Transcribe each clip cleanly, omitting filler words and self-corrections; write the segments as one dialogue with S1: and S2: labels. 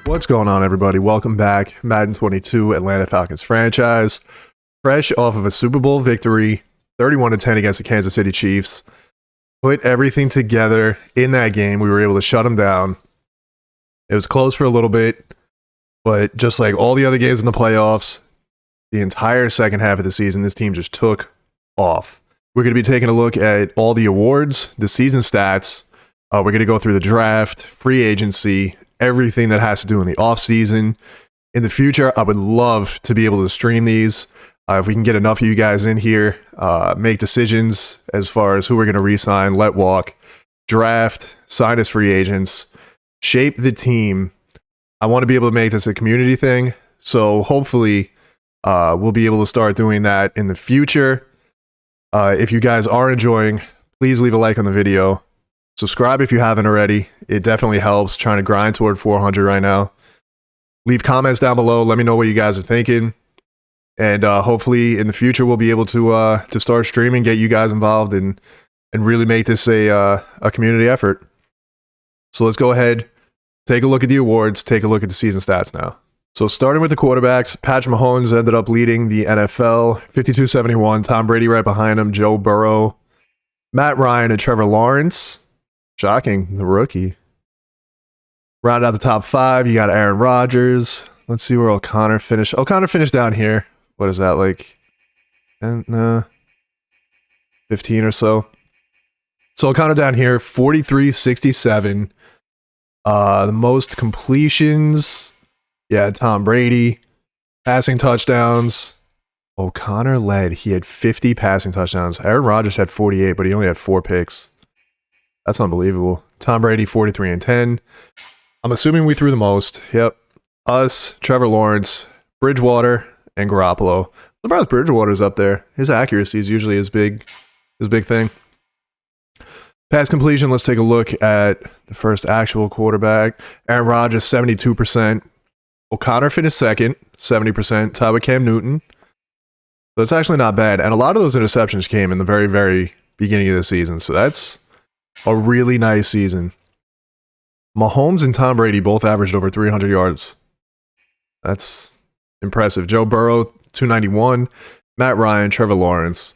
S1: What's going on, everybody? Welcome back. Madden 22 Atlanta Falcons franchise. Fresh off of a Super Bowl victory, 31-10 against the Kansas City Chiefs. Put everything together in that game. We were able to shut them down. It was close for a little bit, but just like all the other games in the playoffs, the entire second half of the season, this team just took off. We're going to be taking a look at all the awards, the season stats. We're going to go through the draft, free agency, everything that has to do in the offseason. In the future, I would love to be able to stream these. If we can get enough of you guys in here, make decisions as far as who we're going to re-sign, let walk, draft, sign as free agents, shape the team. I want to be able to make this a community thing. So hopefully we'll be able to start doing that in the future. If you guys are enjoying, please leave a like on the video. Subscribe if you haven't already. It definitely helps. Trying to grind toward 400 right now. Leave comments down below. Let me know what you guys are thinking. And hopefully in the future we'll be able to start streaming, get you guys involved, and really make this a community effort. So let's go ahead, take a look at the awards, take a look at the season stats now. So starting with the quarterbacks, Patrick Mahomes ended up leading the NFL, 52-71. Tom Brady right behind him, Joe Burrow, Matt Ryan, and Trevor Lawrence. Shocking, the rookie. Round out the top five, you got Aaron Rodgers. Let's see where O'Connor finished. O'Connor finished down here. What is that, like 15 or so? So O'Connor down here, 43-67. The most completions, yeah, Tom Brady. Passing touchdowns, O'Connor led. He had 50 passing touchdowns. Aaron Rodgers had 48, but he only had 4 picks. That's unbelievable. Tom Brady, 43-10. I'm assuming we threw the most. Yep. Us, Trevor Lawrence, Bridgewater, and Garoppolo. Surprised Bridgewater's up there. His accuracy is usually his big thing. Pass completion, let's take a look at the first actual quarterback. Aaron Rodgers, 72%. O'Connor finished second, 70%. Tied with Cam Newton. So it's actually not bad. And a lot of those interceptions came in the very, very beginning of the season. So that's a really nice season. Mahomes and Tom Brady both averaged over 300 yards. That's impressive. Joe Burrow, 291. Matt Ryan, Trevor Lawrence.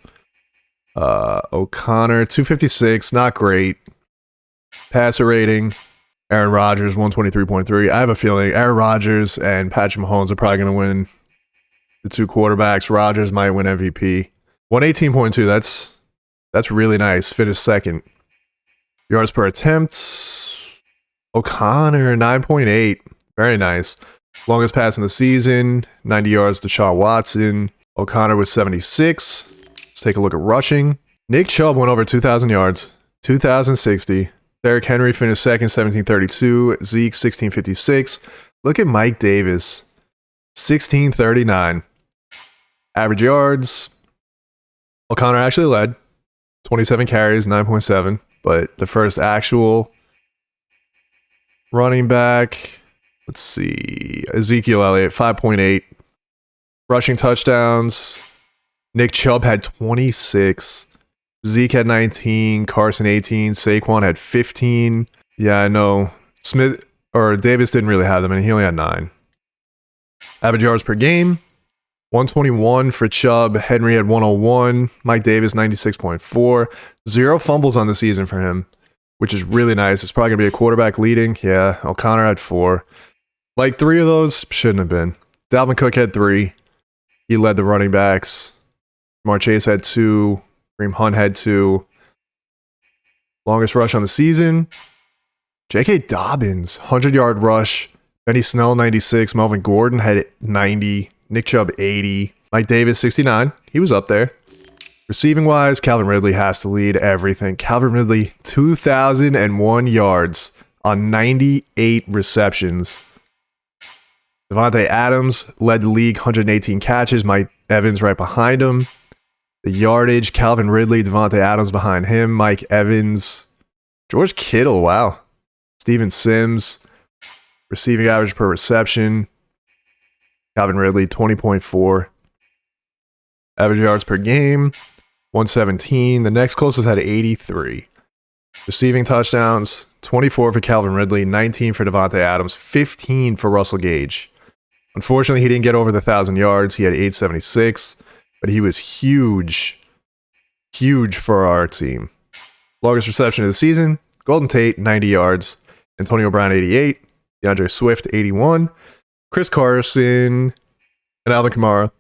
S1: O'Connor, 256. Not great. Passer rating. Aaron Rodgers, 123.3. I have a feeling Aaron Rodgers and Patrick Mahomes are probably going to win the two quarterbacks. Rodgers might win MVP. 118.2. That's really nice. Finished second. Yards per attempt. O'Connor, 9.8. Very nice. Longest pass in the season. 90 yards to Deshaun Watson. O'Connor was 76. Let's take a look at rushing. Nick Chubb went over 2,000 yards. 2,060. Derrick Henry finished second, 1,732. Zeke, 1,656. Look at Mike Davis. 1,639. Average yards. O'Connor actually led. 27 carries, 9.7. But the first actual running back, let's see, Ezekiel Elliott, 5.8. Rushing touchdowns. Nick Chubb had 26. Zeke had 19. Carson, 18. Saquon had 15. Yeah, I know. Davis didn't really have them, and he only had 9. Average yards per game, 121 for Chubb. Henry had 101. Mike Davis, 96.4. 0 fumbles on the season for him, which is really nice. It's probably going to be a quarterback leading. Yeah, O'Connor had 4. Like 3 of those shouldn't have been. Dalvin Cook had 3. He led the running backs. Jamar Chase had 2. Kareem Hunt had 2. Longest rush on the season. J.K. Dobbins, 100-yard rush. Benny Snell, 96. Melvin Gordon had 90. Nick Chubb, 80. Mike Davis, 69. He was up there. Receiving wise, Calvin Ridley has to lead everything. Calvin Ridley, 2,001 yards on 98 receptions. Devontae Adams led the league, 118 catches. Mike Evans right behind him. The yardage, Calvin Ridley, Devontae Adams behind him. Mike Evans. George Kittle, wow. Steven Sims. Receiving average per reception. Calvin Ridley, 20.4. Average yards per game, 117. The next closest had 83. Receiving touchdowns, 24 for Calvin Ridley, 19 for Davante Adams, 15 for Russell Gage. Unfortunately, he didn't get over the 1,000 yards. He had 876, but he was huge for our team. Longest reception of the season, Golden Tate, 90 yards. Antonio Brown, 88. DeAndre Swift, 81. Chris Carson and Alvin Kamara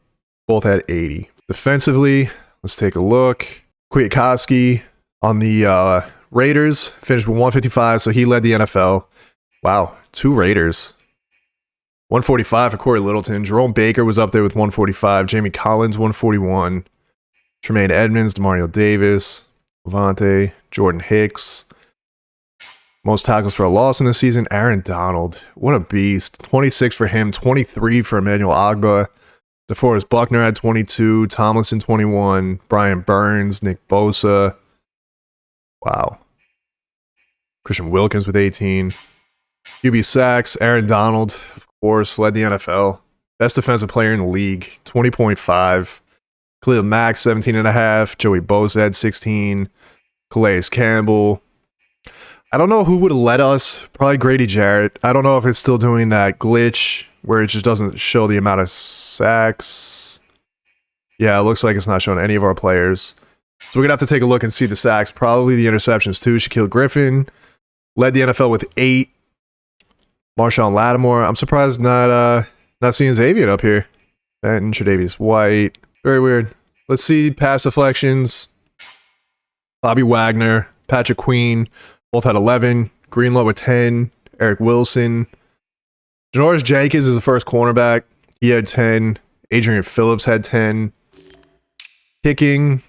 S1: both had 80. Defensively, let's take a look. Kwiatkowski on the Raiders finished with 155, so he led the NFL. Wow, 2 Raiders. 145 for Corey Littleton. Jerome Baker was up there with 145. Jamie Collins, 141. Tremaine Edmonds, Demario Davis, Levante, Jordan Hicks. Most tackles for a loss in the season, Aaron Donald. What a beast. 26 for him, 23 for Emmanuel Ogbah. DeForest Buckner had 22, Tomlinson 21, Brian Burns, Nick Bosa. Wow. Christian Wilkins with 18. QB sacks, Aaron Donald, of course, led the NFL. Best defensive player in the league, 20.5. Khalil Mack, 17.5. Joey Bosa had 16. Calais Campbell. I don't know who would have led us. Probably Grady Jarrett. I don't know if it's still doing that glitch where it just doesn't show the amount of sacks. Yeah, it looks like it's not showing any of our players. So we're going to have to take a look and see the sacks. Probably the interceptions too. Shaquille Griffin led the NFL with 8. Marshawn Lattimore. I'm surprised not seeing Xavier up here. And Tre'Davious White. Very weird. Let's see pass deflections. Bobby Wagner, Patrick Queen, both had 11. Greenlaw with 10. Eric Wilson. Janoris Jenkins is the first cornerback. He had 10. Adrian Phillips had 10. Kicking.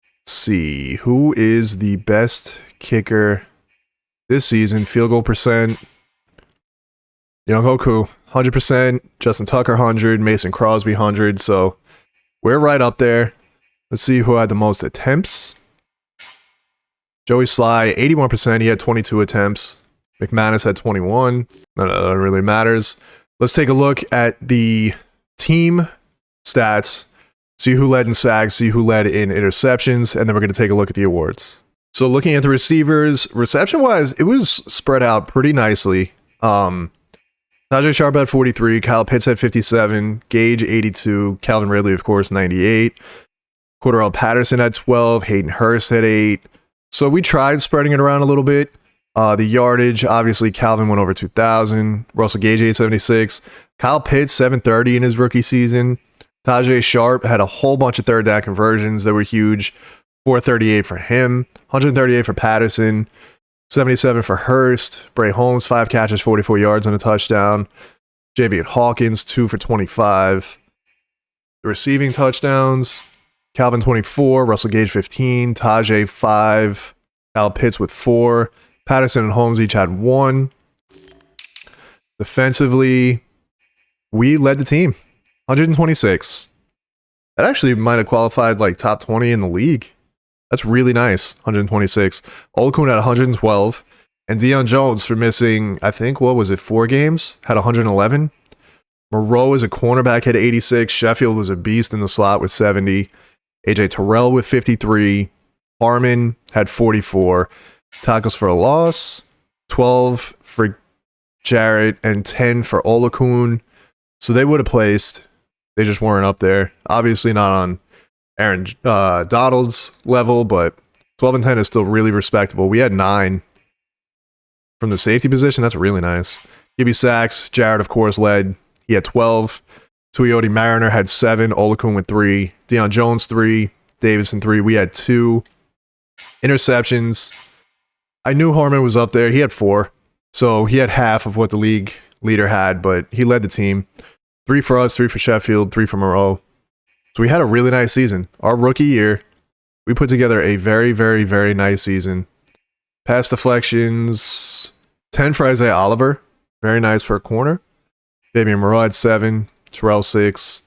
S1: Let's see. Who is the best kicker this season? Field goal percent. Young Hoku, 100%. Justin Tucker, 100. Mason Crosby, 100. So we're right up there. Let's see who had the most attempts. Joey Sly, 81%. He had 22 attempts. McManus had 21. None of that really matters. Let's take a look at the team stats. See who led in sacks, see who led in interceptions, and then we're going to take a look at the awards. So looking at the receivers, reception-wise, it was spread out pretty nicely. Tajay Sharp had 43, Kyle Pitts had 57, Gage 82, Calvin Ridley, of course, 98. Cordarrelle Patterson had 12, Hayden Hurst had 8. So we tried spreading it around a little bit. The yardage, obviously, Calvin went over 2,000. Russell Gage, 876. Kyle Pitts, 730 in his rookie season. Tajay Sharp had a whole bunch of third down conversions that were huge. 438 for him. 138 for Patterson. 77 for Hurst. Bray Holmes, 5 catches, 44 yards and a touchdown. Javian Hawkins, 2 for 25. The receiving touchdowns, Calvin 24, Russell Gage 15, Tajay 5, Kyle Pitts with 4. Patterson and Holmes each had 1. Defensively, we led the team. 126. That actually might have qualified like top 20 in the league. That's really nice. 126. Olakun had 112. And Deion Jones, for missing, I think, 4 games? Had 111. Moreau as a cornerback had 86. Sheffield was a beast in the slot with 70. AJ Terrell with 53. Harmon had 44. Tackles for a loss, 12 for Jarrett and 10 for Olakun. So they would have placed. They just weren't up there. Obviously not on Aaron Donald's level, but 12 and 10 is still really respectable. We had 9 from the safety position. That's really nice. QB sacks, Jarrett, of course, led. He had 12. Tuioti Mariner had 7. Olakun with 3. Deion Jones 3. Davidson 3. We had 2. Interceptions. I knew Harmon was up there. He had 4. So he had half of what the league leader had, but he led the team. 3 for us, 3 for Sheffield, 3 for Moreau. So we had a really nice season. Our rookie year, we put together a very, very, very nice season. Pass deflections, 10 for Isaiah Oliver. Very nice for a corner. Fabian Moreau had 7, Terrell 6,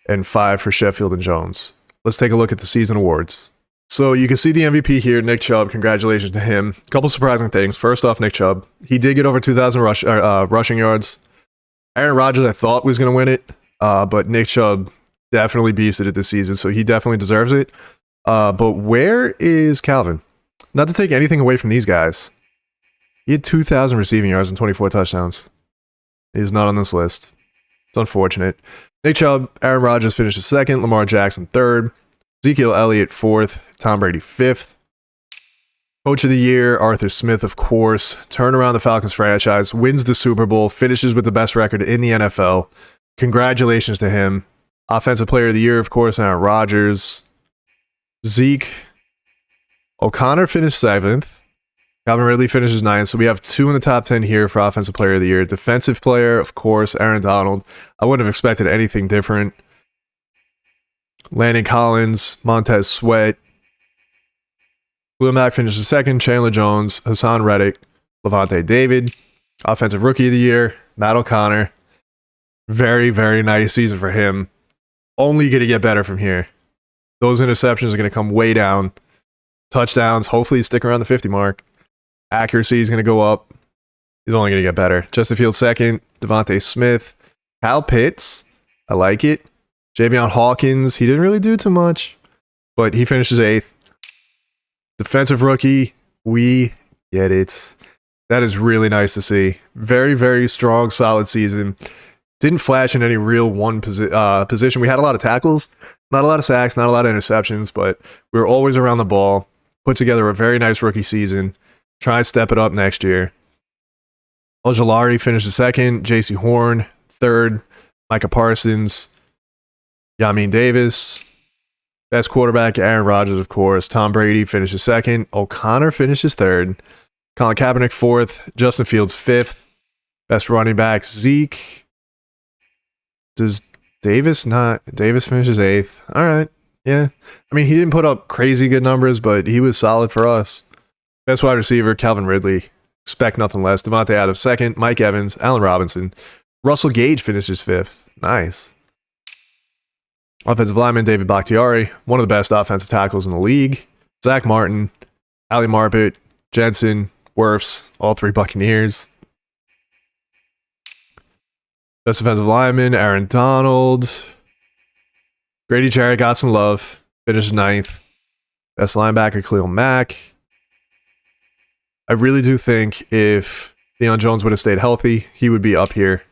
S1: and 5 for Sheffield and Jones. Let's take a look at the season awards. So you can see the MVP here, Nick Chubb. Congratulations to him. A couple surprising things. First off, Nick Chubb. He did get over 2,000 rushing yards. Aaron Rodgers, I thought, was going to win it, but Nick Chubb definitely beefs it this season, so he definitely deserves it. But where is Calvin? Not to take anything away from these guys. He had 2,000 receiving yards and 24 touchdowns. He's not on this list. It's unfortunate. Nick Chubb, Aaron Rodgers finishes second, Lamar Jackson third, Ezekiel Elliott fourth, Tom Brady fifth. Coach of the Year, Arthur Smith, of course. Turn around the Falcons franchise, wins the Super Bowl, finishes with the best record in the NFL. Congratulations to him. Offensive Player of the Year, of course, Aaron Rodgers. Zeke. O'Connor finished seventh. Calvin Ridley finishes ninth. So we have 2 in the top 10 here for Offensive Player of the Year. Defensive Player, of course, Aaron Donald. I wouldn't have expected anything different. Landon Collins, Montez Sweat. Blue Mac finishes second. Chandler Jones, Hassan Reddick, Levante David. Offensive Rookie of the Year, Matt O'Connor. Very, very nice season for him. Only going to get better from here. Those interceptions are going to come way down. Touchdowns, hopefully stick around the 50 mark. Accuracy is going to go up. He's only going to get better. Justin Fields second. Devontae Smith. Kyle Pitts. I like it. Javion Hawkins. He didn't really do too much, but he finishes 8th. Defensive Rookie. We get it. That is really nice to see. Very, very strong, solid season. Didn't flash in any real one position. We had a lot of tackles. Not a lot of sacks. Not a lot of interceptions, but we were always around the ball. Put together a very nice rookie season. Try and step it up next year. Ojulari finishes second. J.C. Horn, third. Micah Parsons. Yamin Davis. Best quarterback, Aaron Rodgers, of course. Tom Brady finishes second. O'Connor finishes third. Colin Kaepernick, fourth. Justin Fields, fifth. Best running back, Zeke. Does Davis not? Davis finishes 8th. All right. Yeah. I mean, he didn't put up crazy good numbers, but he was solid for us. Best wide receiver, Calvin Ridley. Expect nothing less. Devontae Adams second. Mike Evans, Allen Robinson. Russell Gage finishes 5th. Nice. Offensive lineman, David Bakhtiari. One of the best offensive tackles in the league. Zach Martin, Ali Marpet, Jensen, Wirfs. All 3 Buccaneers. Best defensive lineman, Aaron Donald. Grady Jarrett got some love. Finished 9th. Best linebacker, Khalil Mack. I really do think if Deion Jones would have stayed healthy, he would be up here.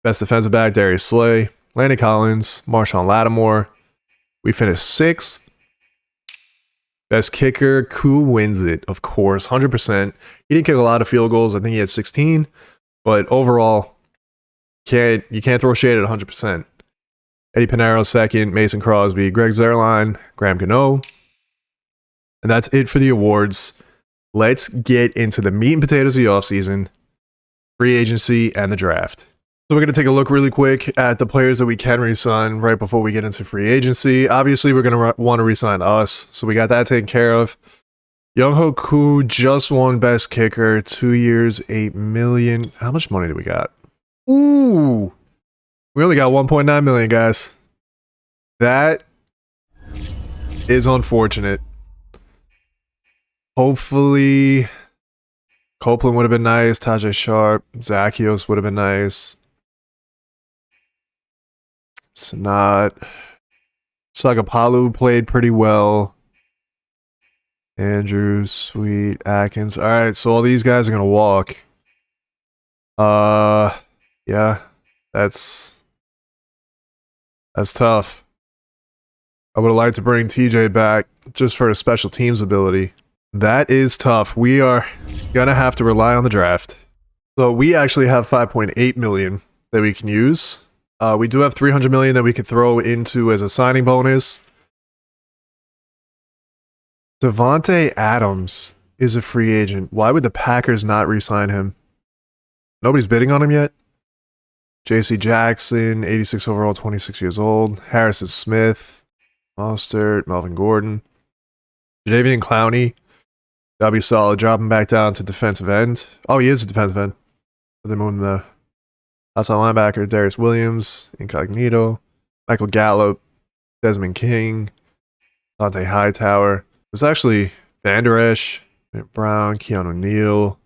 S1: Best defensive back, Darius Slay. Landon Collins, Marshawn Lattimore. We finished 6th. Best kicker, Koo wins it, of course, 100%. He didn't kick a lot of field goals. I think he had 16. But overall, you can't throw shade at 100%. Eddie Pinero second, Mason Crosby, Greg Zuerlein, Graham Gano. And that's it for the awards. Let's get into the meat and potatoes of the offseason, free agency, and the draft. So we're going to take a look really quick at the players that we can re-sign right before we get into free agency. Obviously, we're going to want to re-sign us, so we got that taken care of. Young-Ho Koo just won Best Kicker, 2 years, $8 million. How much money do we got? Ooh, we only got 1.9 million, guys. That is unfortunate. Hopefully, Copeland would have been nice. Tajay Sharp, Zacchaeus would have been nice. Sanat. Sagapalu played pretty well. Andrews, Sweet, Atkins. All right, so all these guys are going to walk. Yeah, that's tough. I would have liked to bring TJ back just for his special teams ability. That is tough. We are going to have to rely on the draft. So we actually have 5.8 million that we can use. We do have 300 million that we could throw into as a signing bonus. Devontae Adams is a free agent. Why would the Packers not re-sign him? Nobody's bidding on him yet. J.C. Jackson, 86 overall, 26 years old. Harrison Smith, Mostert, Melvin Gordon. Jadeveon Clowney. That'll be solid. Drop him back down to defensive end. Oh, he is a defensive end. But they're moving the outside linebacker, Darius Williams, Incognito, Michael Gallup, Desmond King, Dante Hightower. There's actually Van Der Esch, Brown, Keanu Neal,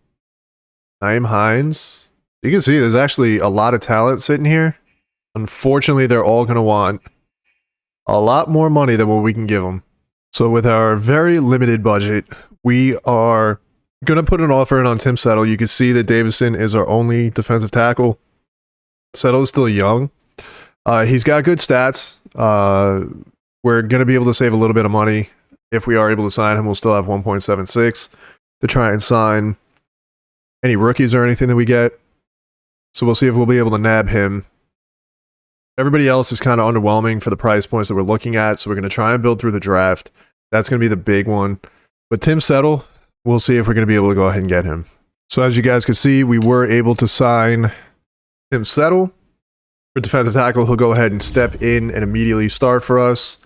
S1: Naeem Hines. You can see there's actually a lot of talent sitting here. Unfortunately, they're all going to want a lot more money than what we can give them. So with our very limited budget, we are going to put an offer in on Tim Settle. You can see that Davison is our only defensive tackle. Settle is still young. He's got good stats. We're going to be able to save a little bit of money. If we are able to sign him, we'll still have 1.76 to try and sign any rookies or anything that we get. So we'll see if we'll be able to nab him. Everybody else is kind of underwhelming for the price points that we're looking at, so we're going to try and build through the draft. That's going to be the big one. But Tim Settle, we'll see if we're going to be able to go ahead and get him. So as you guys can see, we were able to sign Tim Settle for defensive tackle. He'll go ahead and step in and immediately start for us.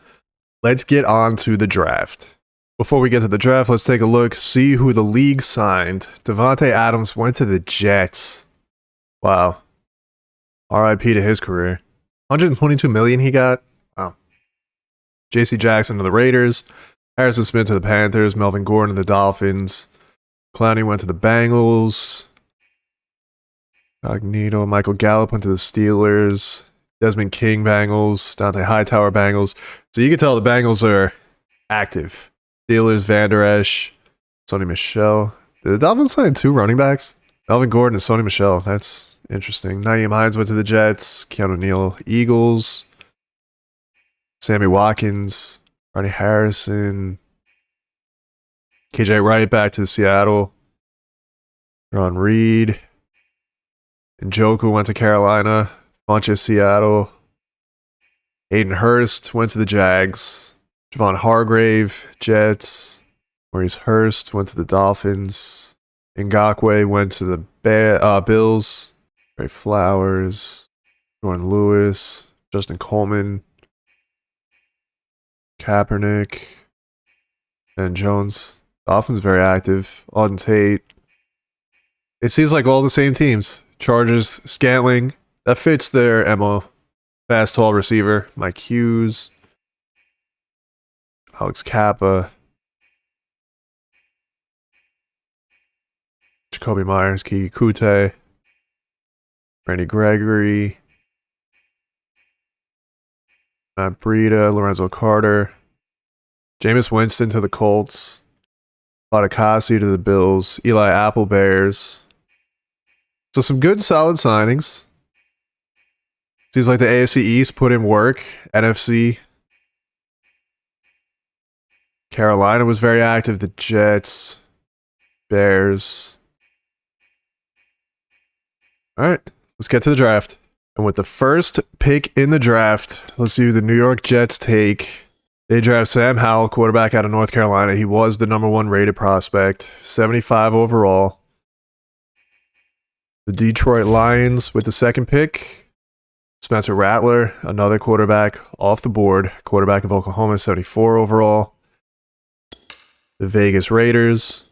S1: Let's get on to the draft. Before we get to the draft, let's take a look, see who the league signed. Davante Adams went to the Jets. Wow. RIP to his career. $122 million he got. Wow. JC Jackson to the Raiders. Harrison Smith to the Panthers. Melvin Gordon to the Dolphins. Clowney went to the Bengals. Cognito. Michael Gallup went to the Steelers. Desmond King Bengals. Dante Hightower Bengals. So you can tell the Bengals are active. Steelers, Van Der Esch, Sony Michel. Did the Dolphins sign 2 running backs? Melvin Gordon and Sony Michel. That's interesting. Naeem Hines went to the Jets. Keanu Neal, Eagles. Sammy Watkins. Ronnie Harrison. KJ Wright back to Seattle. Ron Reed. And Njoku went to Carolina. Funchess, Seattle. Hayden Hurst went to the Jags. Javon Hargrave, Jets. Maurice Hurst went to the Dolphins. Ngakoue went to the Bills. Ray Flowers. Jordan Lewis. Justin Coleman. Kaepernick. And Jones. Dolphins very active. Auden Tate. It seems like all the same teams. Chargers, Scantling. That fits their MO. Fast, tall receiver. Mike Hughes. Alex Kappa. Jacoby Myers. Kiki Kute. Randy Gregory. Matt Breida. Lorenzo Carter. Jameis Winston to the Colts. Fatukasi to the Bills. Eli Apple Bears. So some good solid signings. Seems like the AFC East put in work. NFC. Carolina was very active. The Jets. Bears. Alright, let's get to the draft. And with the first pick in the draft, let's see who the New York Jets take. They draft Sam Howell, quarterback out of North Carolina. He was the #1 rated prospect. 75 overall. The Detroit Lions with the second pick. Spencer Rattler, another quarterback off the board. Quarterback of Oklahoma, 74 overall. The Vegas Raiders.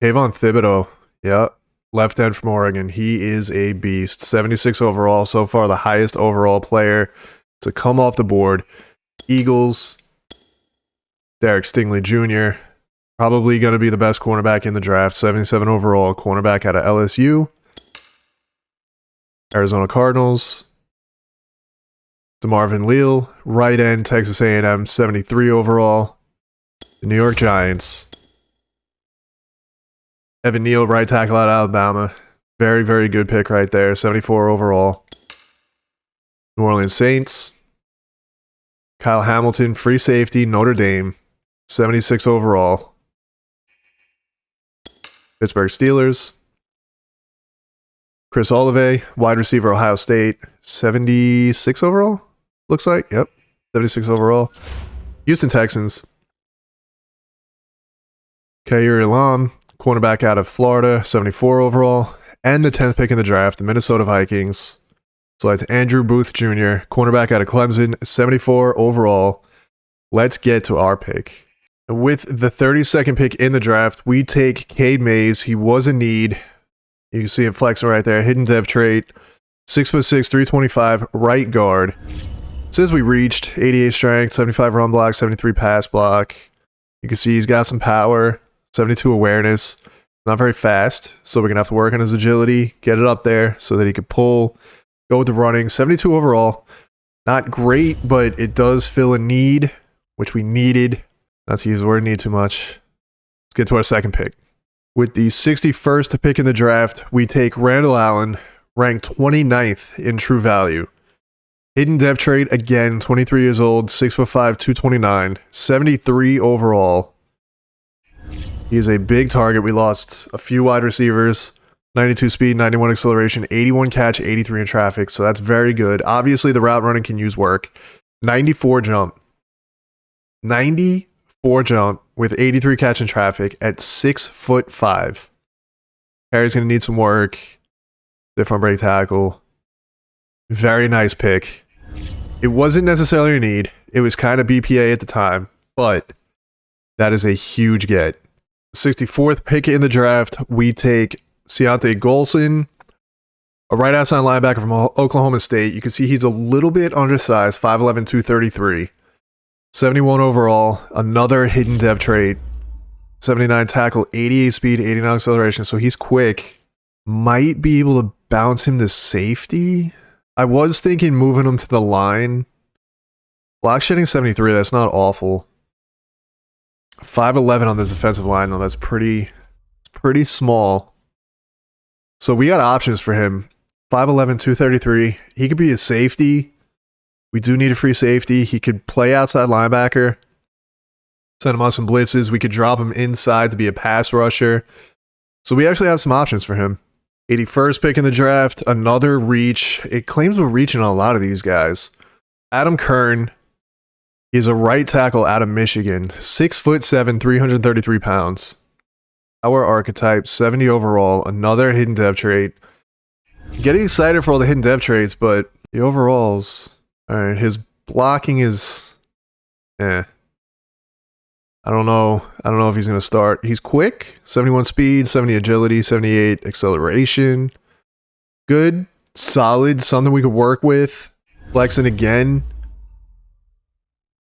S1: Kayvon Thibodeau. Yep. Left end from Oregon. He is a beast. 76 overall. So far the highest overall player to come off the board. Eagles. Derek Stingley Jr. Probably going to be the best cornerback in the draft. 77 overall. Cornerback out of LSU. Arizona Cardinals. DeMarvin Leal, right end, Texas A&M, 73 overall. The New York Giants. Evan Neal, right tackle out of Alabama. Very, very good pick right there, 74 overall. New Orleans Saints. Kyle Hamilton, free safety, Notre Dame, 76 overall. Pittsburgh Steelers. Chris Olave, wide receiver, Ohio State, 76 overall? Looks like, yep, 76 overall. Houston Texans. Kair Elam, cornerback out of Florida, 74 overall. And the 10th pick in the draft, the Minnesota Vikings. Select Andrew Booth Jr., cornerback out of Clemson, 74 overall. Let's get to our pick. With the 32nd pick in the draft, we take Cade Mays. He was in need. You can see him flexing right there. Hidden dev trait. 6'6", 325, right guard. It says we reached 88 strength, 75 run block, 73 pass block. You can see he's got some power, 72 awareness. Not very fast, so we're going to have to work on his agility, get it up there so that he could pull, go with the running. 72 overall. Not great, but it does fill a need, which we needed. Not to use the word need too much. Let's get to our second pick. With the 61st pick in the draft, we take Randall Allen, ranked 29th in true value. Hidden depth trait, again, 23 years old, 6'5", 229, 73 overall. He is a big target. We lost a few wide receivers, 92 speed, 91 acceleration, 81 catch, 83 in traffic, so that's very good. Obviously, the route running can use work. 94 jump. 94 jump with 83 catch in traffic at 6'5". Harry's going to need some work. Different break tackle. Very nice pick. It wasn't necessarily a need. It was kind of BPA at the time, but that is a huge get. 64th pick in the draft, we take Ciante Golson, a right outside linebacker from Oklahoma State. You can see he's a little bit undersized, 5'11", 233. 71 overall, another hidden depth trait. 79 tackle, 88 speed, 89 acceleration, so he's quick. Might be able to bounce him to safety. I was thinking moving him to the line. Block shedding 73, that's not awful. 5'11 on this defensive line, though. That's pretty small. So we got options for him. 5'11", 233. He could be a safety. We do need a free safety. He could play outside linebacker. Send him on some blitzes. We could drop him inside to be a pass rusher. So we actually have some options for him. 81st pick in the draft. Another reach. It claims we're reaching on a lot of these guys. Adam Kern. He's a right tackle out of Michigan. 6'7", 333 pounds. Our archetype, 70 overall. Another hidden depth trait. Getting excited for all the hidden depth traits, but the overalls... Alright, his blocking is... I don't know if he's going to start. He's quick. 71 speed, 70 agility, 78 acceleration. Good. Solid. Something we could work with. Flexing again.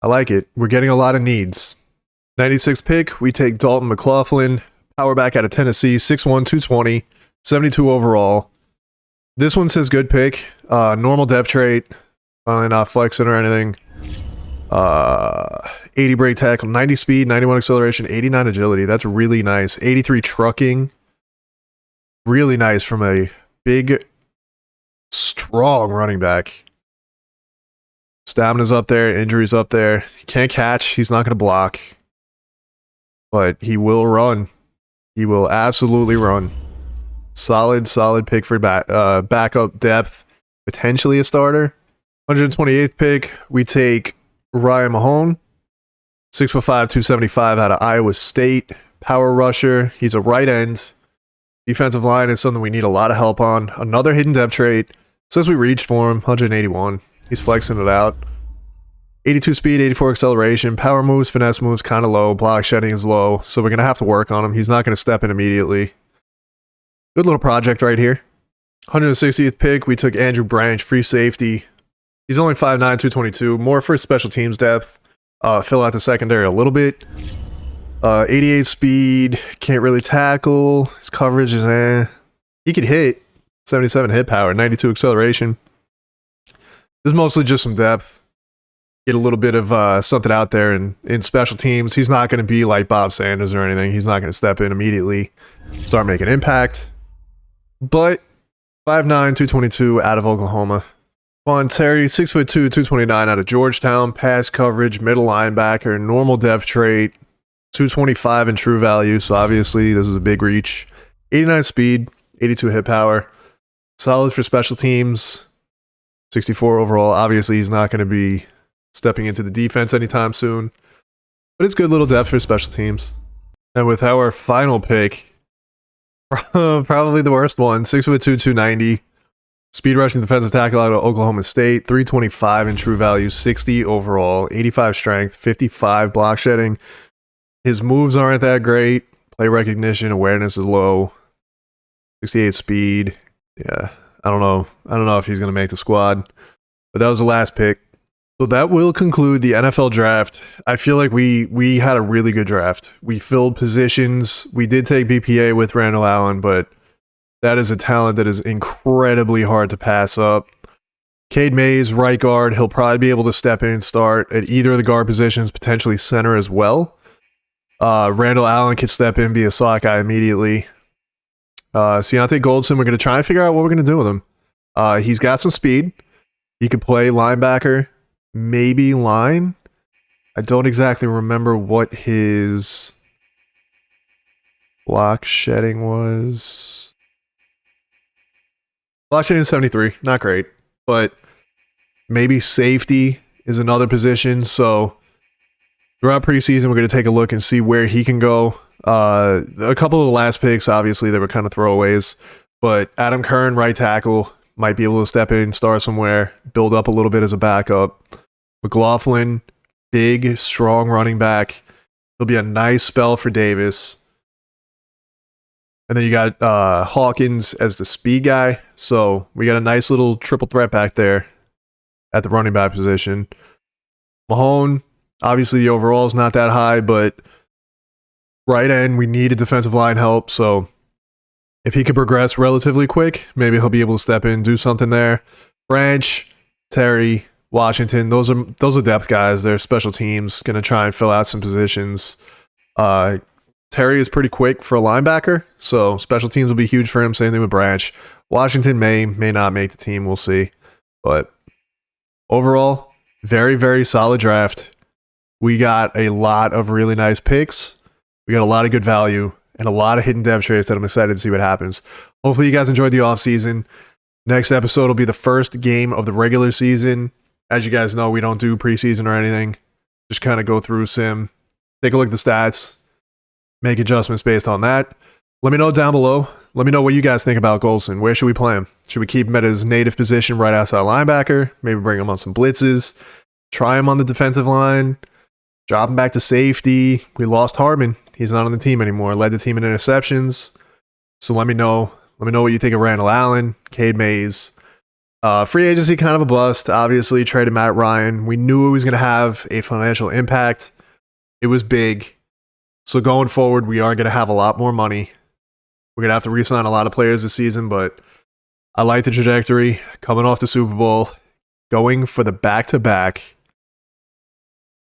S1: I like it. We're getting a lot of needs. 96th pick, we take Dalton McLaughlin. Power back out of Tennessee. 6'1", 220. 72 overall. This one says good pick. Normal depth trait. Finally not flexing or anything. 80 break tackle, 90 speed, 91 acceleration, 89 agility. That's really nice. 83 trucking. Really nice from a big, strong running back. Stamina's up there, injuries up there. He can't catch. He's not going to block. But he will run. He will absolutely run. Solid pick for backup depth. Potentially a starter. 128th pick, we take Ryan Mahone, 6'5", 275 out of Iowa State. Power rusher. He's a right end. Defensive line is something we need a lot of help on. Another hidden depth trait. Says we reached for him, 181. He's flexing it out. 82 speed, 84 acceleration. Power moves, finesse moves kind of low. Block shedding is low, so we're going to have to work on him. He's not going to step in immediately. Good little project right here. 160th pick, we took Andrew Branch, free safety. He's only 5'9", 222. More for special teams depth. Fill out the secondary a little bit. 88 speed. Can't really tackle. His coverage is He could hit. 77 hit power. 92 acceleration. There's mostly just some depth. Get a little bit of something out there in special teams. He's not going to be like Bob Sanders or anything. He's not going to step in immediately. Start making impact. But 5'9", 222 out of Oklahoma. Juan Terry, 6'2", 229 out of Georgetown. Pass coverage, middle linebacker, normal depth trait, 225 in true value. So obviously this is a big reach. 89 speed, 82 hit power. Solid for special teams. 64 overall. Obviously he's not going to be stepping into the defense anytime soon. But it's good little depth for special teams. And with our final pick, probably the worst one, 6'2", 290. Speed rushing defensive tackle out of Oklahoma State, 325 in true value, 60 overall, 85 strength, 55 block shedding. His moves aren't that great. Play recognition, awareness is low. 68 speed. Yeah, I don't know if he's going to make the squad. But that was the last pick. So that will conclude the NFL draft. I feel like we had a really good draft. We filled positions. We did take BPA with Randall Allen, but that is a talent that is incredibly hard to pass up. Cade Mays, right guard. He'll probably be able to step in and start at either of the guard positions, potentially center as well. Randall Allen could step in, be a slot guy immediately. Ciante Golson, we're going to try and figure out what we're going to do with him. He's got some speed. He could play linebacker, maybe line. I don't exactly remember what his block shedding was. Block shedding 73, not great, but maybe safety is another position. So throughout preseason, we're going to take a look and see where he can go. A couple of the last picks, obviously, they were kind of throwaways, but Adam Kern, right tackle, might be able to step in, start somewhere, build up a little bit as a backup. McLaughlin, big, strong running back. It'll be a nice spell for Davis. And then you got Hawkins as the speed guy. So we got a nice little triple threat back there at the running back position. Mahone, obviously the overall is not that high, but right end, we need a defensive line help. So if he could progress relatively quick, maybe he'll be able to step in, do something there. Branch, Terry, Washington, those are depth guys. They're special teams, going to try and fill out some positions. Terry is pretty quick for a linebacker, so special teams will be huge for him. Same thing with Branch. Washington may not make the team. We'll see. But overall, very, very solid draft. We got a lot of really nice picks. We got a lot of good value and a lot of hidden depth traits that I'm excited to see what happens. Hopefully you guys enjoyed the offseason. Next episode will be the first game of the regular season. As you guys know, we don't do preseason or anything. Just kind of go through sim, take a look at the stats, make adjustments based on that. Let me know down below. Let me know what you guys think about Golson. Where should we play him? Should we keep him at his native position right outside linebacker? Maybe bring him on some blitzes. Try him on the defensive line. Drop him back to safety. We lost Hardman. He's not on the team anymore. Led the team in interceptions. So let me know. Let me know what you think of Randall Allen, Cade Mays. Free agency kind of a bust. Obviously, traded Matt Ryan. We knew it was going to have a financial impact. It was big. So going forward, we are going to have a lot more money. We're going to have to re-sign a lot of players this season, but I like the trajectory. Coming off the Super Bowl, going for the back-to-back.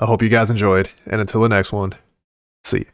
S1: I hope you guys enjoyed, and until the next one, see you.